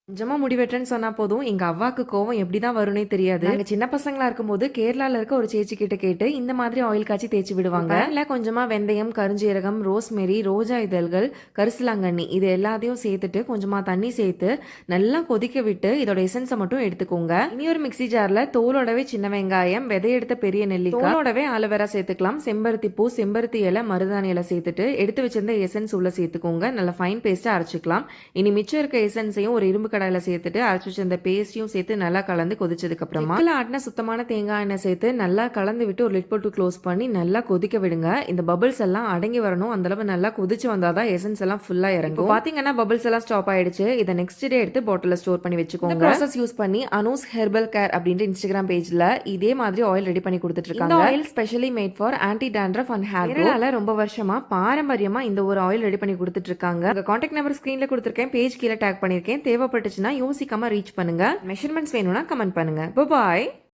கொஞ்சமா முடி வெட்டுறேன்னு சொன்னா போதும், எங்க அவ்வாக்கு கோவம் எப்படி தான் வரும்னே தெரியாது. நாங்க சின்ன பசங்களா இருக்கும்போது கேரளால இருக்க ஒரு சேச்சி கிட்ட கேட்டு இந்த மாதிரி ஆயில் காய்ச்சி தேய்ச்சு விடுவாங்க. பேன்ல கொஞ்சமா வெந்தயம், கருஞ்சீரகம், ரோஸ்மெரி, ரோஜா இதழ்கள், கரிசலாங்கண்ணி இது எல்லாத்தையும் சேர்த்துட்டு கொஞ்சமா தண்ணி சேர்த்து நல்லா கொதிக்க விட்டு இதோட எசன்ஸை மட்டும் எடுத்துக்கோங்க. இனி ஒரு மிக்ஸி ஜார்ல தோலோடவே சின்ன வெங்காயம், விதையெடுத்த பெரிய நெல்லிக்காய், தோலோடவே ஆலோவேரா சேர்த்துக்கலாம். செம்பருத்தி பூ, செம்பருத்தி இலை, மருதாணி இலை சேர்த்துட்டு எடுத்து வச்சிருந்த எசன்ஸ் உள்ள சேர்த்துக்கோங்க. நல்லா ஃபைன் பேஸ்ட்டா அரைச்சிக்கலாம். இனி மிச்சம் இருக்க எசன்ஸையும் ஒரு இரும்பு கடாயில சேர்த்துட்டு அரைச்சு வச்சிருந்த பேஸ்டையும் சேர்த்து நல்லா கலந்து கொதிச்சதுக்கு அப்புறமா ஆட்டின சுத்தமான தேங்காய் எண்ணெய் சேர்த்து நல்லா கலந்து விட்டு ஒரு லிட் போட்டு க்ளோஸ் பண்ணி நல்லா கொதிக்க விடுங்க. இந்த பபிள்ஸ் எல்லாம் அடங்கி வரணும். அந்த அளவு நல்லா கொதிச்சு வந்தாதான் எசன்ஸ் எல்லாம் ஃபுல்லா இறங்கும். பாத்தீங்கன்னா பபிள்ஸ் எல்லாம் ஸ்டாப் ஆயிடுச்சு. இதை நெக்ஸ்ட் டே எடுத்து பாட்டில ஸ்டோர் பண்ணி வச்சுக்கோங்க. ப்ராசஸ் யூஸ் பண்ணி அனூஸ் ஹெர்பல் கேர் அப்படின்ற இன்ஸ்டாகிராம் பேஜ்ல இதே மாதிரி ஆயில் ரெடி பண்ணி கொடுத்துட்டு இருக்காங்க. Oil specially made for anti dandruff and hair growth. ரொம்ப வருஷமா பாரம்பரியமா இந்த ஒரு ஆயில் ரெடி பண்ணி கொடுத்துட்டு இருக்காங்க. கான்டாக்ட் நம்பர் ஸ்கிரீன்ல கொடுத்துருக்கேன், பேஜ் கீழே டேக் பண்ணிருக்கேன். தேவைப்பட்டுச்சுன்னா யோசிக்காம ரீச் பண்ணுங்க. மெஷர்மெண்ட்ஸ் வேணும்னா கமெண்ட் பண்ணுங்க. பாய்.